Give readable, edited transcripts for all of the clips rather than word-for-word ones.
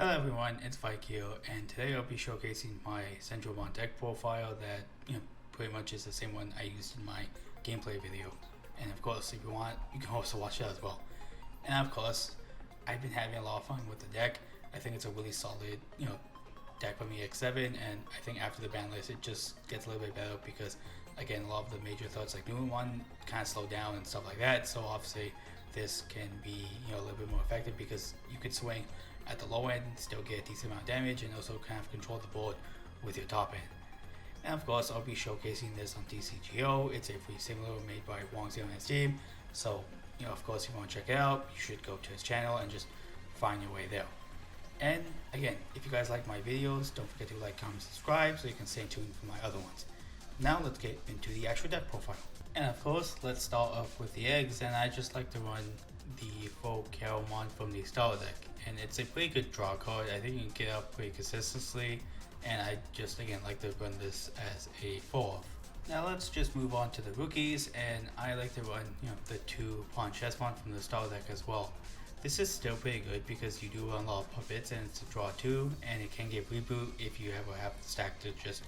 Hello everyone, it's Vike here, and today I'll be showcasing my Cendrillmon deck profile that, pretty much is the same one I used in my gameplay video. And of course, if you want, you can also watch that as well. And of course, I've been having a lot of fun with the deck. I think it's a really solid, deck from EX7, and I think after the ban list, it just gets a little bit better because, again, a lot of the major threats like new one kind of slow down and stuff like that. So obviously, this can be, a little bit more effective because you could swing at the low end, still get a decent amount of damage, and also kind of control the board with your top end. And of course, I'll be showcasing this on DCGO. It's a free simulator made by Wongzio and his team. So, of course, if you want to check it out, you should go to his channel and just find your way there. And again, if you guys like my videos, don't forget to like, comment, subscribe so you can stay tuned for my other ones. Now let's get into the actual deck profile. And of course, let's start off with the eggs, and I just like to run the full Cendrillmon from the starter deck. And it's a pretty good draw card. I think you can get out pretty consistently, and I just again like to run this as a 4-off. Now let's just move on to the rookies, and I like to run the 2 Pawn Chessmon from the starter deck as well. This is still pretty good because you do run a lot of puppets and it's a draw 2, and it can get reboot if you ever have the stack to just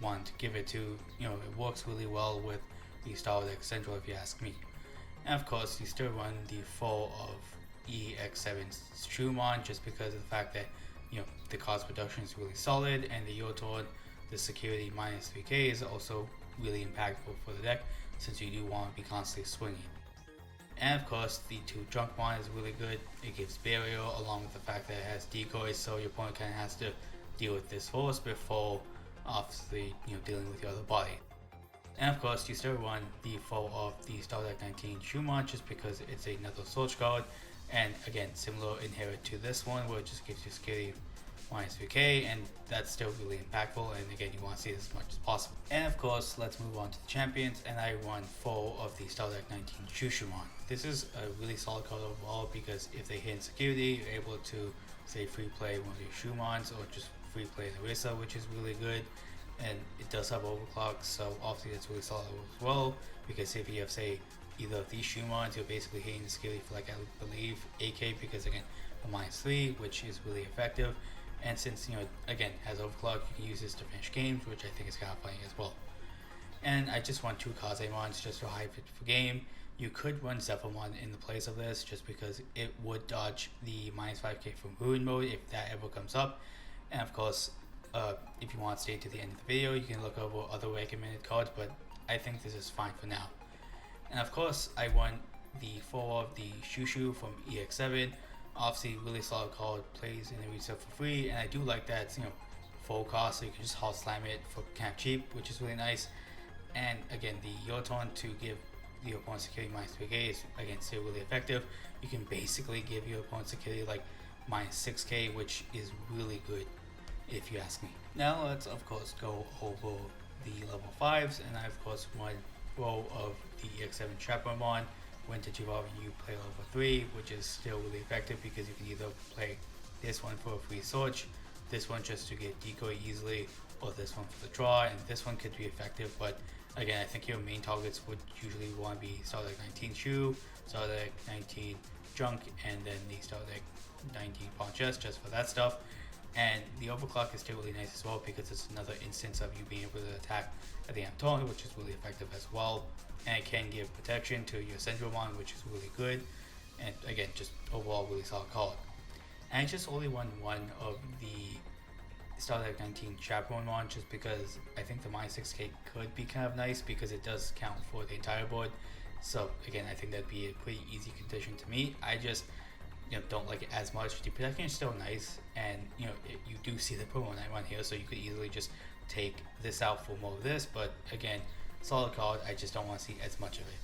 want to give it to. It works really well with the starter deck Central if you ask me. And of course, you still run the full of EX7 Cendrillmon just because of the fact that the cost reduction is really solid, and the Yotorn, the security minus 3k, is also really impactful for the deck since you do want to be constantly swinging. And of course, the 2 Junkmon is really good. It gives barrier along with the fact that it has decoys, so your opponent kind of has to deal with this first before obviously dealing with your other body. And of course, you still run the full of the Star Deck 19 Shumon just because it's another Search card, and again, similar inherit to this one where it just gives you security minus 3k, and that's still really impactful, and again, you want to see this as much as possible. And of course, let's move on to the champions, and I run 4 of the Star Deck 19 Shumon. This is a really solid card overall because if they hit in security, you're able to say free play one of your Shumons or just free play the Risa, which is really good. And it does have overclock, so obviously it's really solid as well, because if you have, say, either of these Shumons, you're basically hitting the security for, like, I believe 8k, because again, a -3, which is really effective. And since again has overclock, you can use this to finish games, which I think is kind of funny as well. And I just want 2 Kazemons just for high fit for game. You could run Zephyrmon in the place of this just because it would dodge the -5k from Ruin mode if that ever comes up. And of course, if you want to stay to the end of the video, you can look over other recommended cards, but I think this is fine for now. And of course, I want the 4 of the Shushu from EX7. Obviously, really solid card, plays in the resale for free, and I do like that it's full cost, so you can just hot slam it for kind of cheap, which is really nice. And again, the Yotorn to give the opponent security minus 3k is again still really effective. You can basically give your opponent security like minus 6k, which is really good if you ask me. Now let's of course go over the level 5s, and I of course run row of the EX7 Cendrillmon. Vintage Evolving, you play level 3, which is still really effective because you can either play this one for a free search, this one just to get decoy easily, or this one for the draw, and this one could be effective, but again, I think your main targets would usually want to be Star Deck 19 Shu, Star Deck 19 Junk, and then the Star Deck 19 Pawn Chess just for that stuff. And the overclock is still really nice as well because it's another instance of you being able to attack at the end turn, which is really effective as well. And it can give protection to your Cendrillmon, which is really good. And again, just overall really solid card. And I just only won 1 of the Star Deck 19 Cendrillmon just because I think the -6k could be kind of nice because it does count for the entire board. So again, I think that'd be a pretty easy condition to meet. I just don't like it as much. The protection is still nice, and you do see the promo night one here, so you could easily just take this out for more of this, but again, solid card, I just don't want to see as much of it.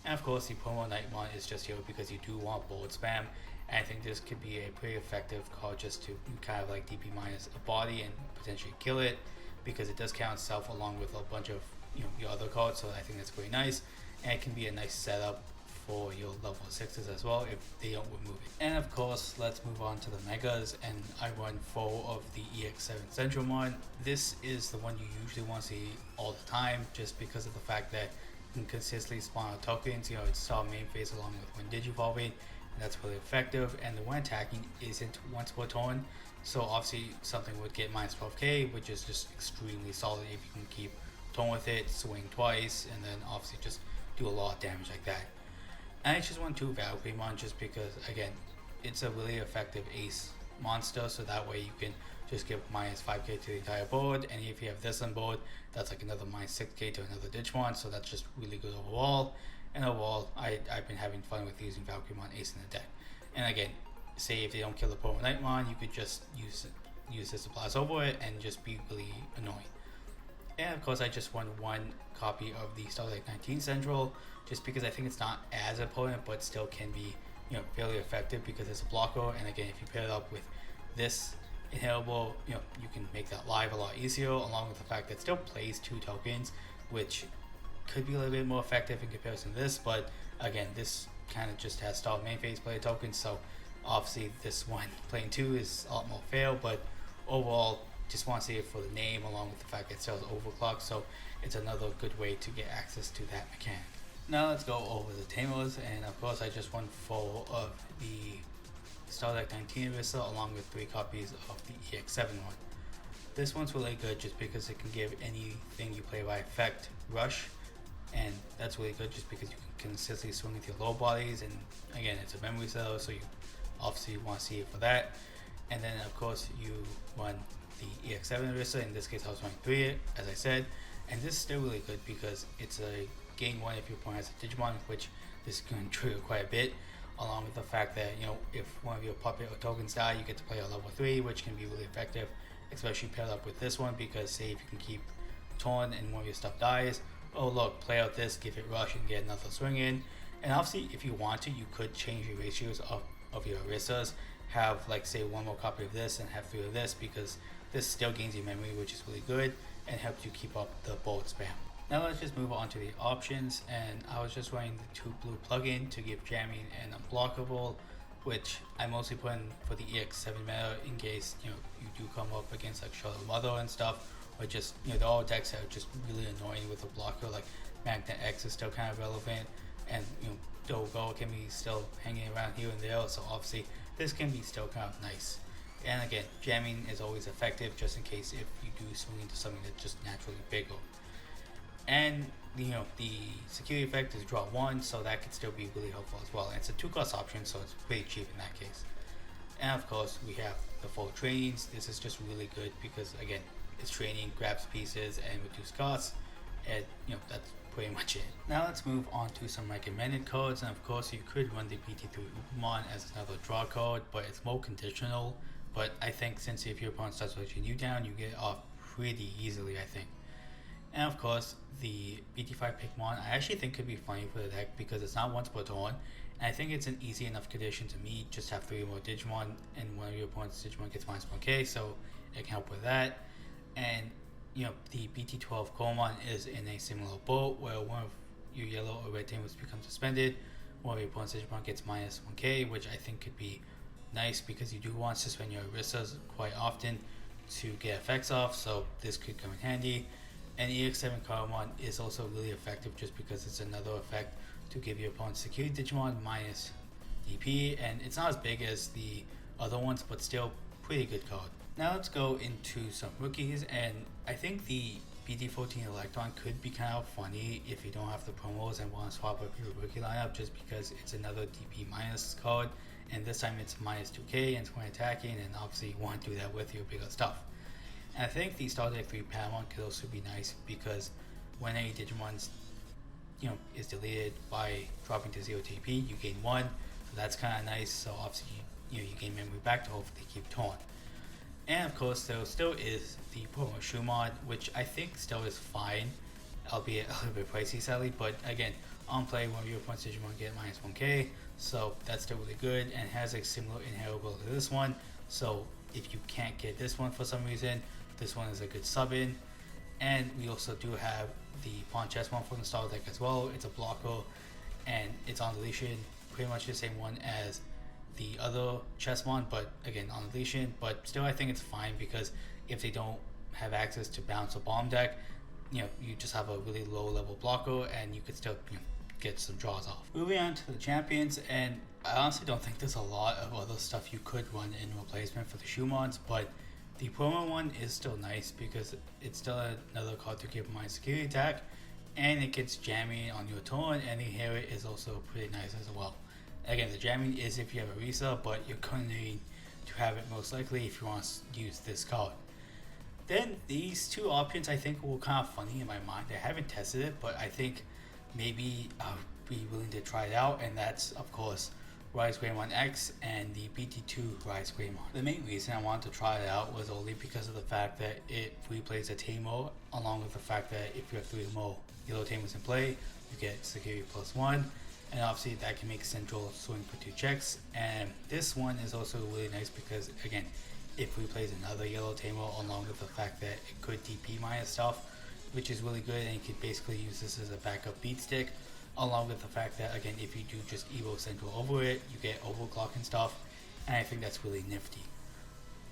And of course, the promo night one is just here because you do want bullet spam, and I think this could be a pretty effective card just to kind of like DP minus a body and potentially kill it, because it does count itself along with a bunch of your other cards, so I think that's pretty nice, and it can be a nice setup for your level 6s as well if they don't remove it. And of course, let's move on to the megas, and I run 4 of the EX7 Cendrillmon. This is the one you usually want to see all the time just because of the fact that you can consistently spawn out tokens. It's our main phase along with when Digivolving, and that's really effective. And the one attacking isn't once per turn, so obviously something would get minus 12k, which is just extremely solid if you can keep turn with it, swing twice, and then obviously just do a lot of damage like that. And I just want 2 Valkyremon just because, again, it's a really effective ace monster, so that way you can just give minus 5k to the entire board, and if you have this on board, that's like another minus 6k to another Digimon, so that's just really good overall. And overall, I've been having fun with using Valkyremon ace in the deck. And again, say if they don't kill the Promo Nightmon, you could just use this to blast over it and just be really annoying. And of course, I just won 1 copy of the Starlight 19 Central, just because I think it's not as important, but still can be, fairly effective because it's a blocker. And again, if you pair it up with this inhalable, you can make that live a lot easier, along with the fact that it still plays 2 tokens, which could be a little bit more effective in comparison to this. But again, this kind of just has start main phase player tokens, so obviously this one playing 2 is a lot more fair, but overall, just want to see it for the name, along with the fact that it sells overclock, so it's another good way to get access to that mechanic. Now let's go over the tamers, and of course I just won 4 of the Starlight 19 Vista, along with 3 copies of the EX7 one. This one's really good just because it can give anything you play by effect rush, and that's really good just because you can consistently swing with your low bodies, and again, it's a memory seller, so you obviously want to see it for that. And then of course you run the EX7 Vista. In this case I was running 3, as I said, and this is still really good because it's a gain 1 if your opponent has a Digimon, which this is going to trigger quite a bit, along with the fact that, if one of your puppet or tokens die, you get to play a level 3, which can be really effective, especially paired up with this one, because say if you can keep torn and one of your stuff dies, oh look, play out this, give it rush and get another swing in. And obviously if you want to, you could change your ratios of your Aristas, have like say 1 more copy of this and have 3 of this, because this still gains you memory, which is really good and helps you keep up the board spam. Now let's just move on to the options, and I was just running the 2 blue plugin to give jamming and unblockable, which I mostly put in for the EX7 meta in case you do come up against like Charlotte Mother and stuff, or just they're all decks that are just really annoying with a blocker. Like Magnet X is still kind of relevant, and Dogo can be still hanging around here and there, so obviously this can be still kind of nice. And again, jamming is always effective just in case if you do swing into something that's just naturally bigger. And the security effect is draw 1, so that could still be really helpful as well. And it's a 2-cost option, so it's pretty cheap in that case. And of course we have the 4 trainings. This is just really good because again, it's training, grabs pieces and reduce costs, and that's pretty much it. Now let's move on to some recommended cards, and of course you could run the BT17 as another draw card, but it's more conditional. But I think since if your opponent starts letting you down, you get off pretty easily, I think. And of course, the BT5 Pikmon I actually think could be funny for the deck because it's not once per turn, and I think it's an easy enough condition to meet. Just have 3 more Digimon, and one of your opponent's Digimon gets minus 1k, so it can help with that. And the BT12 Koromon is in a similar boat where one of your yellow or red tamers becomes suspended, one of your opponent's Digimon gets minus 1k, which I think could be nice because you do want to suspend your Aristas quite often to get effects off, so this could come in handy. And EX7 Koromon is also really effective just because it's another effect to give your opponent security Digimon minus DP, and it's not as big as the other ones, but still pretty good card. Now let's go into some rookies, and I think the BT14 Electron could be kind of funny if you don't have the promos and want to swap up your rookie lineup, just because it's another DP minus card, and this time it's minus 2k and 20 attacking, and obviously you want to do that with your bigger stuff. And I think the Star Deck 3 Paramount could also be nice because when a Digimon is deleted by dropping to 0 TP, you gain 1, so that's kind of nice. So obviously you gain memory back to hopefully keep torn. And of course there still is the Promo Shoe mod, which I think still is fine, albeit a little bit pricey sadly, but again, on play one of your opponent's Digimon get minus 1k, so that's still really good and has a similar inheritable to this one. So if you can't get this one for some reason, this one is a good sub in. And we also do have the Pawn Chessmon from the Star Deck as well. It's a blocker and it's on deletion, pretty much the same one as the other Chessmon, but again on deletion. But still I think it's fine because if they don't have access to bounce or bomb deck, you just have a really low level blocker and you could still get some draws off. Moving on to the champions, and I honestly don't think there's a lot of other stuff you could run in replacement for the Shumons, but the promo one is still nice because it's still another card to give my security attack, and it gets jamming on your turn, and the inherit is also pretty nice as well. Again, the jamming is if you have a Risa, but you're going to need to have it most likely if you want to use this card. Then these two options I think were kind of funny in my mind. I haven't tested it, but I think maybe I'll be willing to try it out, and that's of course Rise Greymon X and the BT2 Rise Greymon. The main reason I wanted to try it out was only because of the fact that it replays a Tamo, along with the fact that if you have 3 more yellow Tamos in play, you get security +1, and obviously that can make Central swing for 2 checks. And this one is also really nice because again, if we plays another yellow Tamo, along with the fact that it could DP minus stuff, which is really good, and you could basically use this as a backup beat stick, along with the fact that again, if you do just Evo Central over it, you get overclock and stuff, and I think that's really nifty.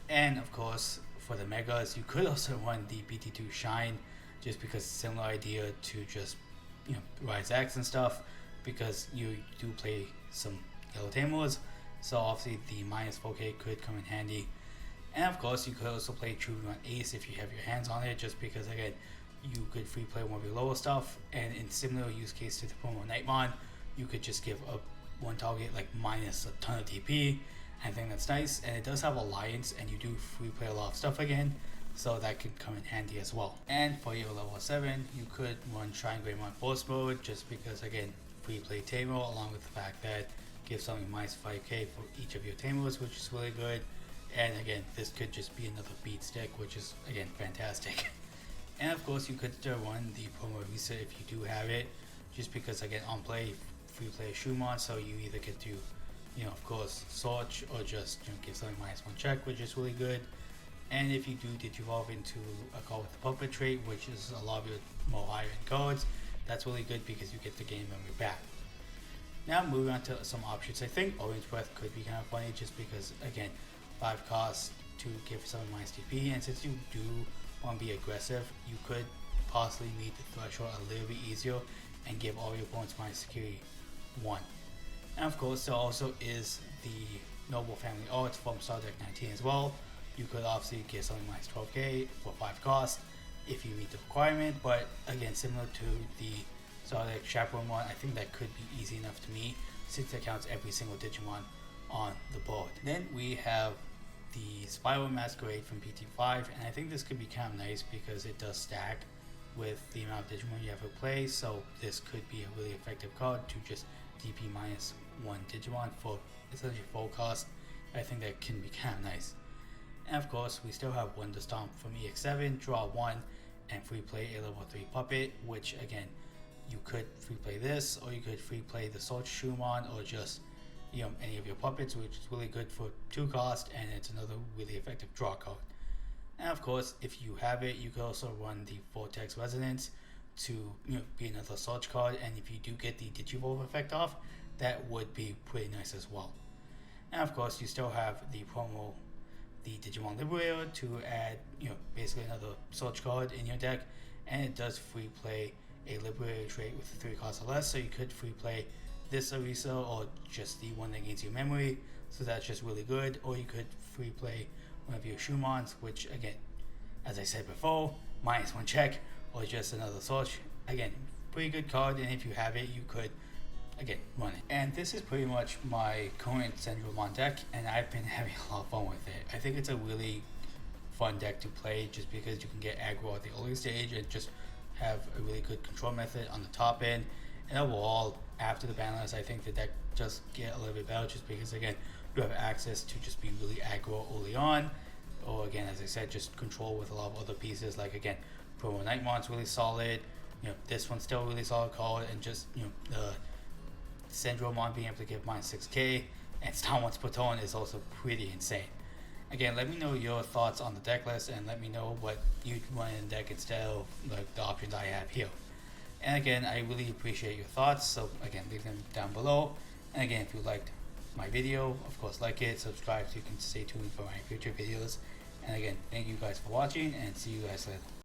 And of course, for the Megas, you could also run the BT2 Shine, just because similar idea to just, you know, Rise X and stuff, because you do play some yellow Tamos, so obviously the -4K could come in handy. And of course, you could also play True on Ace if you have your hands on it, just because again, you could free play one of your lower stuff, and in similar use case to the promo Nightmon, you could just give up one target like minus a ton of DP. I think that's nice, and it does have Alliance, and you do free play a lot of stuff again, so that could come in handy as well. And for your level 7, you could run Shrine Greymon Force Mode, just because again, free play Tamo, along with the fact that gives something -5k for each of your Tamos, which is really good. And again, this could just be another beat stick, which is again fantastic. And of course, you could still run the promo Risa if you do have it, just because again, on play, free play Shumon, so you either get to, you know, of course, Sorch, or just, you know, give something -1 check, which is really good. And if you do Digivolve into a card with the Puppet trait, which is a lot of your more higher end cards, that's really good because you get the game memory back. Now moving on to some options, I think Orange Breath could be kind of funny, just because again, 5 costs to give someone -DP, and since you do want to be aggressive, you could possibly meet the threshold a little bit easier and give all your opponents -security 1. And of course, there also is the Noble Family Arts from Star Deck 19 as well. You could obviously get something -12k for 5 costs if you meet the requirement, but again, similar to the Star Deck Chaperone one, I think that could be easy enough to me, since it counts every single Digimon on the board. Then we have the Spiral Masquerade from BT5, and I think this could be kind of nice because it does stack with the amount of Digimon you have to play, so this could be a really effective card to just DP -1 Digimon for essentially full cost. I think that can be kind of nice. And of course, we still have Wonder Stomp from EX7, draw 1, and free play a level 3 puppet, which again, you could free play this, or you could free play the Sorch Shumon, or just, you know, any of your puppets, which is really good for 2 cost, and it's another really effective draw card. And of course, if you have it, you could also run the Vortex Resonance to, you know, be another Sorch card, and if you do get the Digivolve effect off, that would be pretty nice as well. And of course, you still have the promo, the Digimon Liberator, to add, you know, basically another Sorch card in your deck, and it does free play a Liberator trait with 3 costs or less, so you could free play this Arisa, or just the one that gains your memory, so that's just really good. Or you could free play one of your Shumons, which again, as I said before, -1 check, or just another Sorch. Again, pretty good card, and if you have it, you could again run it. And this is pretty much my current Cendrillmon deck, and I've been having a lot of fun with it. I think it's a really fun deck to play, just because you can get aggro at the early stage and just have a really good control method on the top end. And overall, after the balance, I think the deck just get a little bit better, just because again, you have access to just be really aggro early on, or again, as I said, just control with a lot of other pieces, like again, Promo Nightmon's really solid, you know, this one's still a really solid card, and just, you know, the Cendrillmon being able to give -6k and Star once per turn is also pretty insane. Again, let me know your thoughts on the deck list, and let me know what you'd run in the deck instead of like the options I have here. And again, I really appreciate your thoughts, so again, leave them down below. And again, if you liked my video, of course, like it, subscribe so you can stay tuned for my future videos. And again, thank you guys for watching, and see you guys later.